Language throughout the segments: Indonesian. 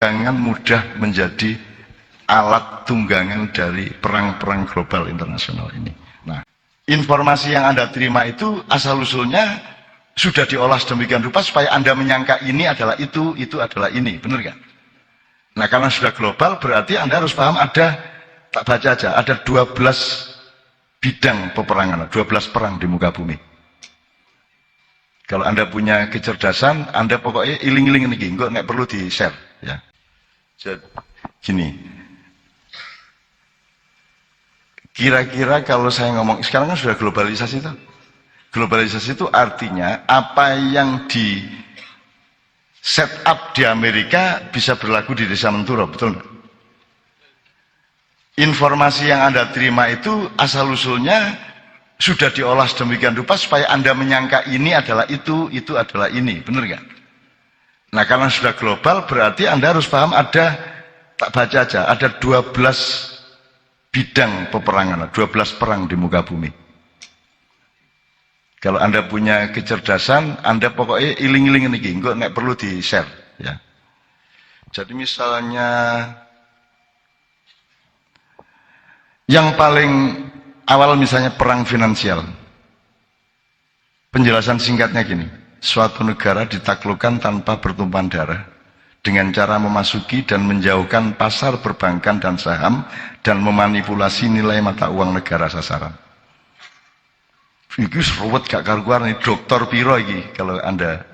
jangan mudah menjadi alat tunggangan dari perang-perang global internasional ini. Nah, informasi yang Anda terima itu asal-usulnya sudah diolah sedemikian rupa supaya Anda menyangka ini adalah itu adalah ini, benar kan? Nah, karena sudah global berarti Anda harus paham ada, tak baca aja, ada 12 bidang peperangan, 12 perang di muka bumi. Kalau Anda punya kecerdasan, Anda pokoknya iling-iling ini, nggak perlu di-share. Ya. Jadi, gini. Kira-kira kalau saya ngomong, sekarang kan sudah globalisasi itu. Globalisasi itu artinya apa yang di set up di Amerika bisa berlaku di Desa Menturo, betul nggak? Informasi yang Anda terima itu asal-usulnya sudah diolah sedemikian rupa supaya Anda menyangka ini adalah itu adalah ini, benar nggak? Nah, karena sudah global berarti Anda harus paham ada, tak baca aja, ada 12 bidang peperangan, 12 perang di muka bumi. Kalau Anda punya kecerdasan, Anda pokoknya iling-iling ini, nggak perlu di-share. Ya. Jadi misalnya, yang paling awal misalnya perang finansial. Penjelasan singkatnya gini, suatu negara ditaklukkan tanpa pertumpahan darah dengan cara memasuki dan menjauhkan pasar perbankan dan saham dan memanipulasi nilai mata uang negara sasaran. Ini ruwet gak karuan nih, dokter piro iki kalau Anda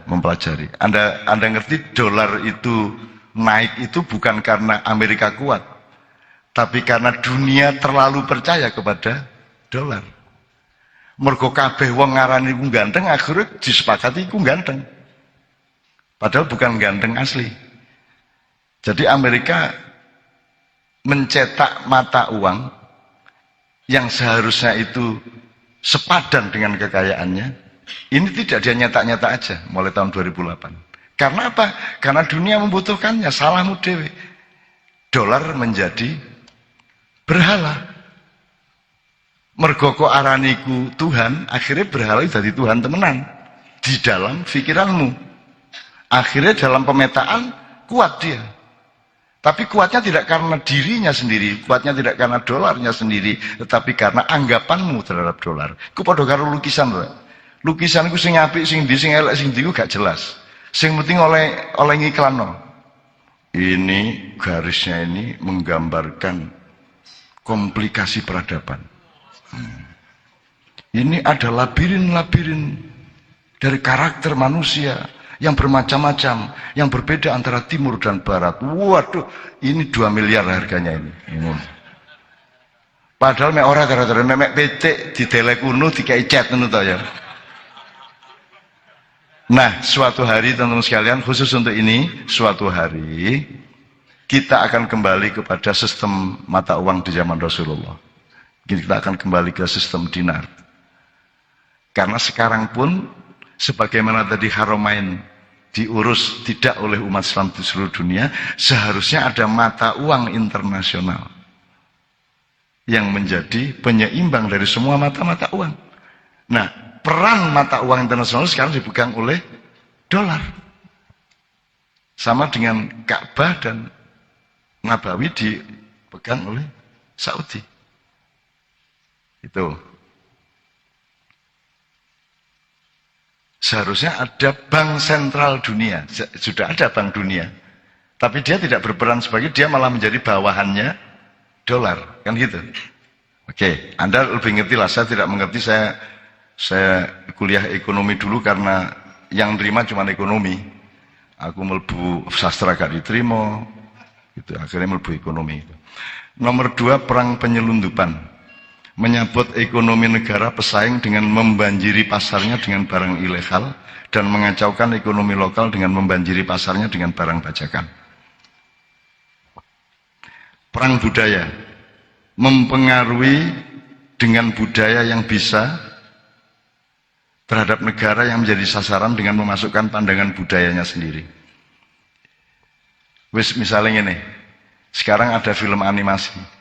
mempelajari. Anda ngerti dolar itu naik itu bukan karena Amerika kuat, tapi karena dunia terlalu percaya kepada dolar. Mergo kabeh wong ngarani iku ganteng, akhirnya disepakati iku ganteng. Padahal bukan ganteng asli. Jadi Amerika mencetak mata uang yang seharusnya itu sepadan dengan kekayaannya. Ini tidak dia nyetak-nyetak aja mulai tahun 2008. Karena apa? Karena dunia membutuhkannya, salahmu dewe. Dolar menjadi berhala. Mergo kok araniku Tuhan, akhirnya berhala jadi Tuhan temenan di dalam pikiranmu. Akhirnya dalam pemetaan kuat dia. Tapi kuatnya tidak karena dirinya sendiri, kuatnya tidak karena dolarnya sendiri, tetapi karena anggapanmu terhadap dolar. Ku padha karo lukisan lho. Lukisan ku sing apik, sing ndi, sing elek, sing ndi ku gak jelas. Sing penting oleh ngiklanno. Ini garisnya ini menggambarkan komplikasi peradaban. Ini ada labirin-labirin dari karakter manusia yang bermacam-macam, yang berbeda antara timur dan barat. Waduh, ini 2 miliar harganya ini. Padahal mek ora gara-gara mek petik didelek kuno dikai cat ngono to ya. Nah, suatu hari teman-teman sekalian, khusus untuk ini, suatu hari kita akan kembali kepada sistem mata uang di zaman Rasulullah. Kita akan kembali ke sistem dinar. Karena sekarang pun sebagaimana tadi Haramain diurus tidak oleh umat Islam di seluruh dunia, seharusnya ada mata uang internasional yang menjadi penyeimbang dari semua mata-mata uang. Nah, peran mata uang internasional sekarang dipegang oleh dolar. Sama dengan Ka'bah dan Nabawi dipegang oleh Saudi. Itu. Seharusnya ada bank sentral dunia. Sudah ada bank dunia. Tapi dia tidak berperan sebagai, dia malah menjadi bawahannya dolar. Kan gitu. Oke, Anda lebih ngerti lah. Saya tidak mengerti, saya kuliah ekonomi dulu karena yang terima cuma ekonomi. Aku mlebu sastra gak diterima. Gitu. Akhirnya mlebu ekonomi. Nomor 2, perang penyelundupan. Menyabot ekonomi negara pesaing dengan membanjiri pasarnya dengan barang ilegal dan mengacaukan ekonomi lokal dengan membanjiri pasarnya dengan barang bajakan. Perang budaya mempengaruhi dengan budaya yang bisa terhadap negara yang menjadi sasaran dengan memasukkan pandangan budayanya sendiri. Misalnya ini, sekarang ada film animasi.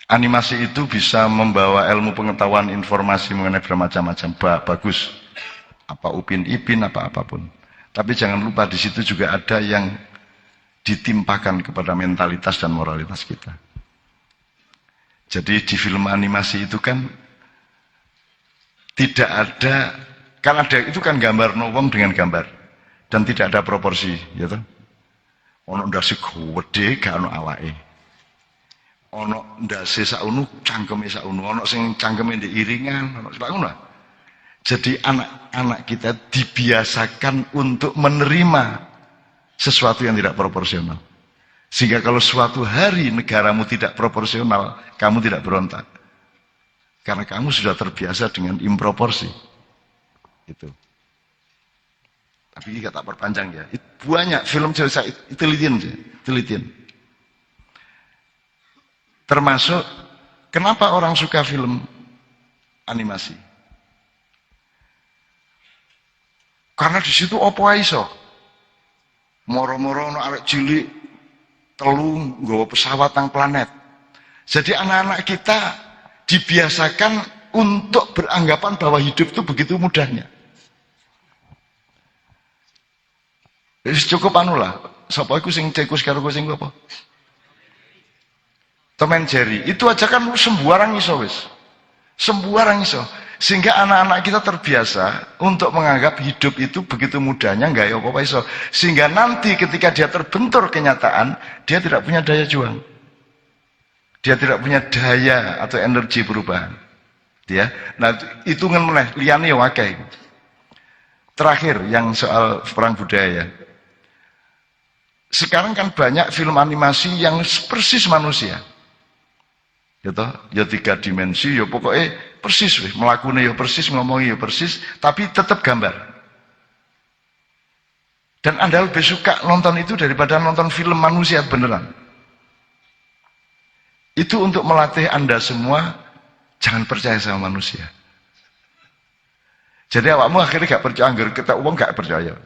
Animasi itu bisa membawa ilmu pengetahuan informasi mengenai bermacam-macam, bagus. Apa Upin Ipin, apa apapun. Tapi jangan lupa di situ juga ada yang ditimpakan kepada mentalitas dan moralitas kita. Jadi di film animasi itu kan tidak ada, kan ada itu kan gambar wong dengan gambar dan tidak ada proporsi, gitu. Ono ndase gede gak ono awake. Ono ndase sakunu cangkeme sakunu, ono sing cangkeme ndek iringan, ono sakunu. Jadi anak-anak kita dibiasakan untuk menerima sesuatu yang tidak proporsional. Sehingga kalau suatu hari negaramu tidak proporsional, kamu tidak berontak. Karena kamu sudah terbiasa dengan improporsi. Itu. Tapi ini tak perpanjang ya. Banyak film cerita telitian. Termasuk kenapa orang suka film animasi? Karena di situ apa iso? Moro-moro ono arek cilik telu nggawa pesawat nang planet. Jadi anak-anak kita dibiasakan untuk beranggapan bahwa hidup itu begitu mudahnya. Wis cukup anu lah. Sapa iku sing cekus karo sing apa? Tom and Jerry. Itu aja kan sembarang iso wis. Sembarang iso. Sehingga anak-anak kita terbiasa untuk menganggap hidup itu begitu mudahnya, enggak ya apa-apa iso. Sehingga nanti ketika dia terbentur kenyataan, dia tidak punya daya juang. Dia tidak punya daya atau energi perubahan. Ya. Nah, hitungan meneh liyane ya akeh. Terakhir yang soal perang budaya. Sekarang kan banyak film animasi yang persis manusia. Gitu, ya 3 dimensi, ya pokoknya persis, melakukannya ya persis, ngomongnya ya persis, tapi tetap gambar. Dan Anda lebih suka nonton itu daripada nonton film manusia beneran. Itu untuk melatih Anda semua, jangan percaya sama manusia. Jadi awakmu akhirnya gak percaya, anggar kita uang gak percaya.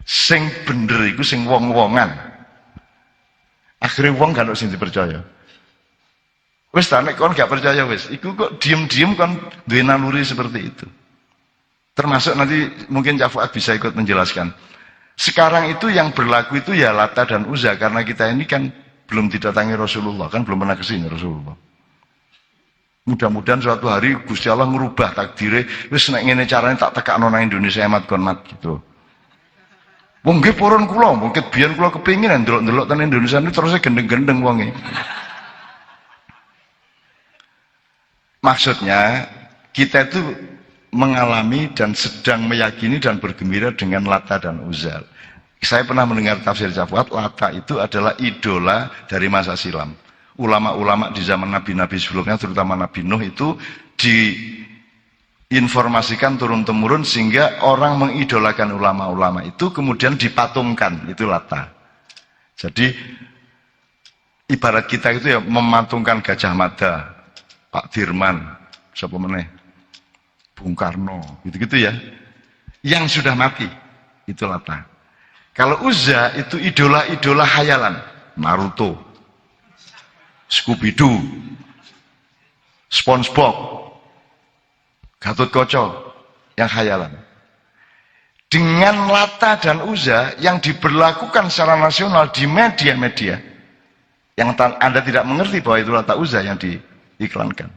Sing bener itu sing wong-wongan. Akhirnya wong gak ada sing dipercaya. Wis ta nek kon gak percaya wis, iku kok diem-diem kon duwe naluri seperti itu. Termasuk nanti mungkin Cak Fuad bisa ikut menjelaskan. Sekarang itu yang berlaku itu ya Lata dan Uzza karena kita ini kan belum didatangi Rasulullah, kan belum pernah kesini Rasulullah. Mudah-mudahan suatu hari Gusti Allah ngerubah takdire, wis nek ngene carane tak tekakno nang Indonesia emat kon mat gitu. Wong nggih purun kula, mungkin biyen kula kepingin ndelok-ndelok ten Indonesia ini terus gendeng-gendeng wonge. Maksudnya kita itu mengalami dan sedang meyakini dan bergembira dengan Lata dan Uzza. Saya pernah mendengar tafsir Cak Fuad, Lata itu adalah idola dari masa silam. Ulama-ulama di zaman nabi-nabi sebelumnya, terutama Nabi Nuh itu diinformasikan turun-temurun sehingga orang mengidolakan ulama-ulama itu kemudian dipatungkan, itu Lata. Jadi ibarat kita itu ya mematungkan Gajah Mada, Pak Dirman, siapa meneh, Bung Karno, gitu-gitu ya. Yang sudah mati, itu Lata. Kalau Uzza itu idola-idola hayalan, Naruto, Scooby-Doo, SpongeBob, Gatot Kaca, yang hayalan. Dengan Lata dan Uzza yang diberlakukan secara nasional di media-media, yang Anda tidak mengerti bahwa itu Lata Uzza yang diiklankan.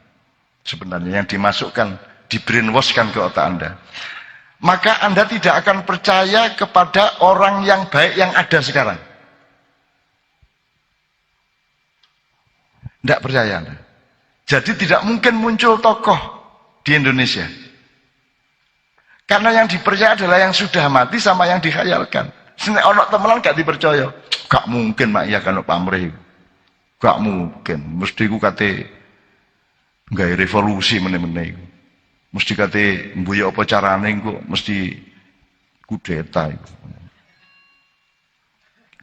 Sebenarnya yang dimasukkan, di-brainwashkan ke otak Anda. Maka Anda tidak akan percaya kepada orang yang baik yang ada sekarang. Tidak percaya Anda. Jadi tidak mungkin muncul tokoh di Indonesia. Karena yang dipercaya adalah yang sudah mati sama yang dikhayalkan. Sebenarnya orang temenan gak dipercaya. Gak mungkin mak iya kan pamrih. Gak mungkin. Mesti ku kate nggak revolusi meneh-meneh. Mesti kate mbuya apa carane kok mesti kudeta.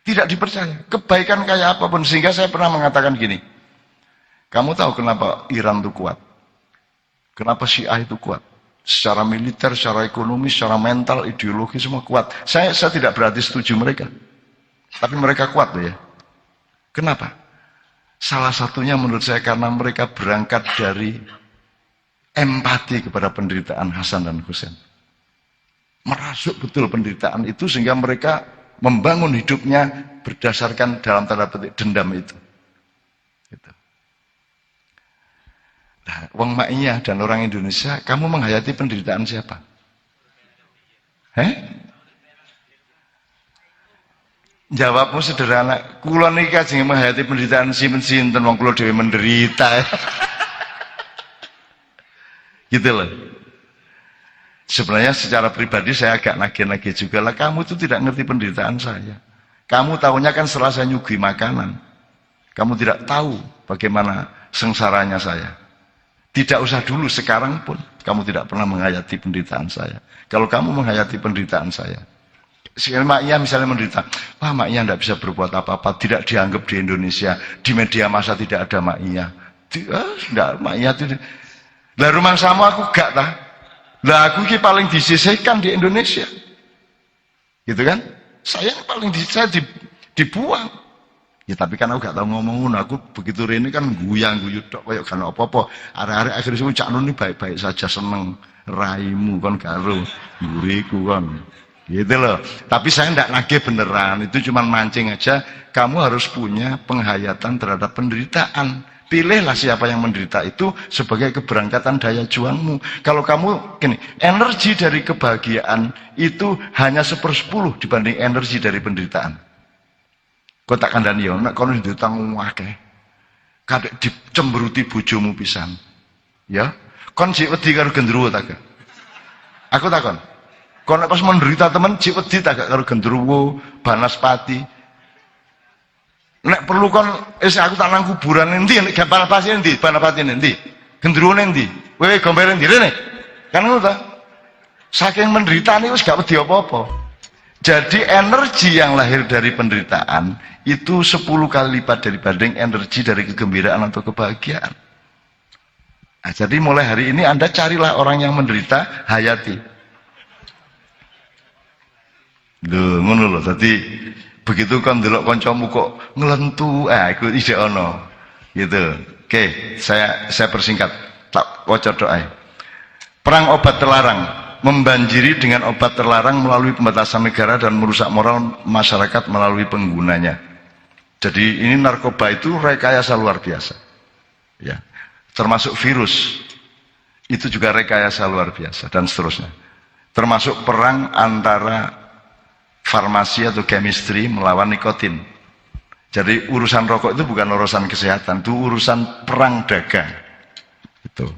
Tidak dipercaya. Kebaikan kayak apapun. Sehingga saya pernah mengatakan gini. Kamu tahu kenapa Iran itu kuat? Kenapa Syiah itu kuat? Secara militer, secara ekonomi, secara mental, ideologi semua kuat. Saya tidak berarti setuju mereka. Tapi mereka kuat loh ya. Kenapa? Salah satunya menurut saya karena mereka berangkat dari empati kepada penderitaan Hasan dan Husain. merasuk betul penderitaan itu sehingga mereka membangun hidupnya berdasarkan dalam tanda petik dendam itu. Gitu. Nah, wong Maiyah dan orang Indonesia, kamu menghayati penderitaan siapa? Jawabmu sederhana, kula niki kajeng menghayati penderitaan sinten wong kula dhewe menderita. Gitu loh. Sebenarnya secara pribadi saya agak nagih-nagih juga lah, kamu itu tidak ngerti penderitaan saya. Kamu tahunya kan setelah saya nyugui makanan. Kamu tidak tahu bagaimana sengsaranya saya. Tidak usah dulu, sekarang pun kamu tidak pernah menghayati penderitaan saya. Kalau kamu menghayati penderitaan saya, Mak Iya misalnya menderita, wah Mak Iya tidak bisa berbuat apa-apa, tidak dianggap di Indonesia, di media massa tidak ada Mak Iya. Tidak, Mak Iya tidak. Lah rumah sama aku gak tah. Lah aku ini paling disisihkan di Indonesia. Gitu kan? Saya paling dibuang. Ya tapi kan aku gak tahu ngomong, aku begitu rene kan guyang-guyu tok kayak kan apa-apa. Arek-arek akhirnya semua Cak Nun ini baik-baik saja, seneng raimu kan karo nguriku kan. Gitu loh. Tapi saya ndak nagih beneran, itu cuma mancing aja. Kamu harus punya penghayatan terhadap penderitaan. Pilihlah siapa yang menderita itu sebagai keberangkatan daya juangmu. Kalau kamu gini, energi dari kebahagiaan itu hanya 1/10 dibanding energi dari penderitaan. Kau tak kandani yo, nek kono ditanggung akeh. Kadek dicemberuti bojomu pisan. Ya, kon sik wedi karo gendruwo ta gak? Aku takon. Kon nek pas menderita temen sik wedi ta gak karo gendruwo, banaspati? Nek perlu kon aku tak nang kuburan endi, nek banaspati endi, banaspati endi? Gendruwo endi? Kowe gombere endi rene? Kan ngono ta? Saking menderitane wis gak wedi apa-apa. Jadi energi yang lahir dari penderitaan itu 10 kali lipat dibanding energi dari kegembiraan atau kebahagiaan. Nah, jadi mulai hari ini Anda carilah orang yang menderita, hayati. Loh, ngono lho. Jadi begitu kan delok kancamu kok ngelentu, iku ide ono. Gitu. Oke, saya persingkat. Tak waca doa. Perang obat terlarang. Membanjiri dengan obat terlarang melalui pembatasan negara dan merusak moral masyarakat melalui penggunanya. Jadi ini narkoba itu rekayasa luar biasa. Ya. Termasuk virus. Itu juga rekayasa luar biasa dan seterusnya. Termasuk perang antara farmasi atau chemistry melawan nikotin. Jadi urusan rokok itu bukan urusan kesehatan, itu urusan perang dagang. Itu.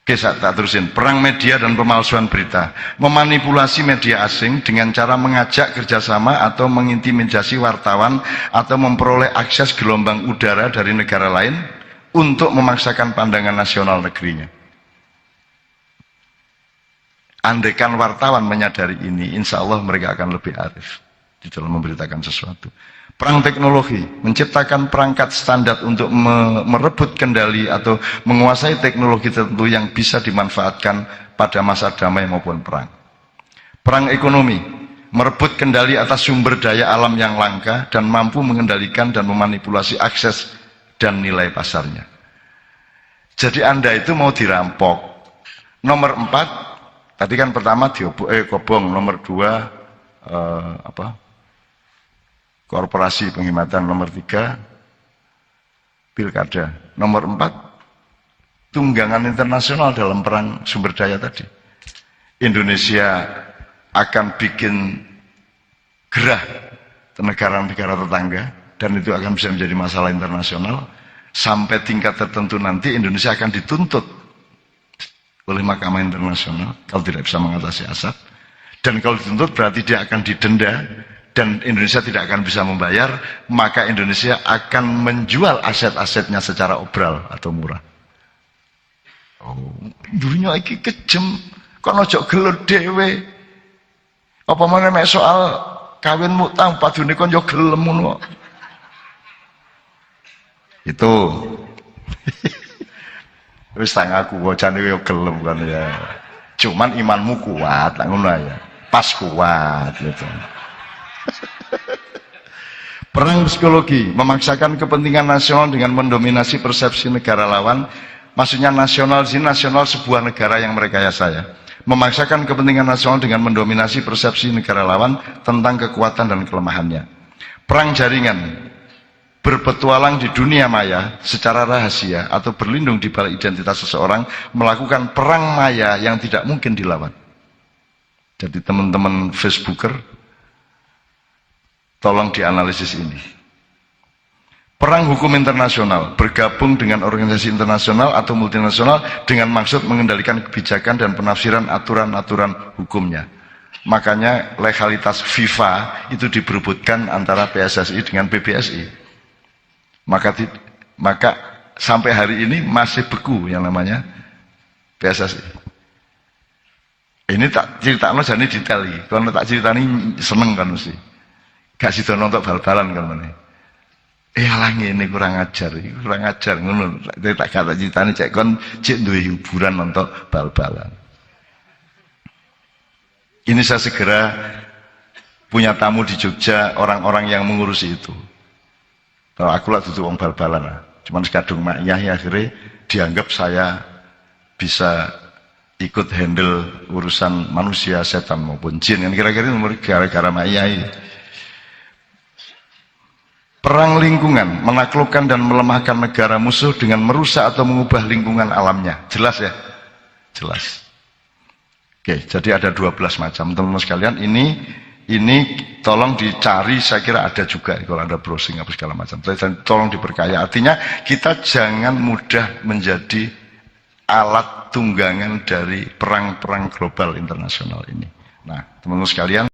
Oke, tak terusin. Perang media dan pemalsuan berita. Memanipulasi media asing dengan cara mengajak kerjasama atau mengintimidasi wartawan atau memperoleh akses gelombang udara dari negara lain untuk memaksakan pandangan nasional negerinya. Andaikan wartawan menyadari ini, insya Allah mereka akan lebih arif di dalam memberitakan sesuatu. Perang teknologi, menciptakan perangkat standar untuk merebut kendali atau menguasai teknologi tertentu yang bisa dimanfaatkan pada masa damai maupun perang. Perang ekonomi, merebut kendali atas sumber daya alam yang langka dan mampu mengendalikan dan memanipulasi akses dan nilai pasarnya. Jadi Anda itu mau dirampok. Nomor 4, tadi kan pertama kobong, nomor 2 korporasi penghematan, nomor 3 pilkada, nomor 4 tunggangan internasional dalam perang sumber daya tadi. Indonesia akan bikin gerah negara-negara tetangga dan itu akan bisa menjadi masalah internasional sampai tingkat tertentu nanti Indonesia akan dituntut oleh Mahkamah Internasional kalau tidak bisa mengatasi asap, dan kalau dituntut berarti dia akan didenda dan Indonesia tidak akan bisa membayar, maka Indonesia akan menjual aset-asetnya secara obral atau murah. Oh, dunia iki kejem, kok ojo gelut dhewe. Apa meneh mek soal kawin mutang padune kon yo gelem ngono. Itu. Wis tang aku bocane yo gelem kan ya. Cuman imanmu kuat, tak ngono ya. Pas kuat gitu. Perang psikologi, memaksakan kepentingan nasional dengan mendominasi persepsi negara lawan. Maksudnya nasional, sini nasional sebuah negara yang merekayasa ya. memaksakan kepentingan nasional dengan mendominasi persepsi negara lawan tentang kekuatan dan kelemahannya. Perang jaringan, berpetualang di dunia maya secara rahasia atau berlindung di balik identitas seseorang, melakukan perang maya yang tidak mungkin dilawan. Jadi teman-teman Facebooker, tolong dianalisis ini. Perang hukum internasional, bergabung dengan organisasi internasional atau multinasional dengan maksud mengendalikan kebijakan dan penafsiran aturan-aturan hukumnya. Makanya legalitas FIFA itu diberebutkan antara PSSI dengan PBSI. Maka sampai hari ini masih beku yang namanya PSSI. Ini tak ceritakan jadi detail. Kalau tak ceritani seneng kan mesti. Gak sido nonton bal-balan kan mana. Alah ngene kurang ajar ngono. Tak kata ceritane cek kon cek duwe hiburan nonton bal-balan. Ini saya segera punya tamu di Jogja, orang-orang yang mengurusi itu. Kalau aku lah tutup wong bal-balan lah. Cuman sekadung maknya akhirnya dianggap saya bisa ikut handle urusan manusia, setan maupun jin. Yang kira-kira nomor gara-gara maknya ini. Perang lingkungan, menaklukkan dan melemahkan negara musuh dengan merusak atau mengubah lingkungan alamnya. Jelas ya? Jelas. Oke, jadi ada 12 macam. Teman-teman sekalian, ini tolong dicari, saya kira ada juga kalau ada browsing apa segala macam. Tolong diperkaya. Artinya kita jangan mudah menjadi alat tunggangan dari perang-perang global internasional ini. Nah, teman-teman sekalian,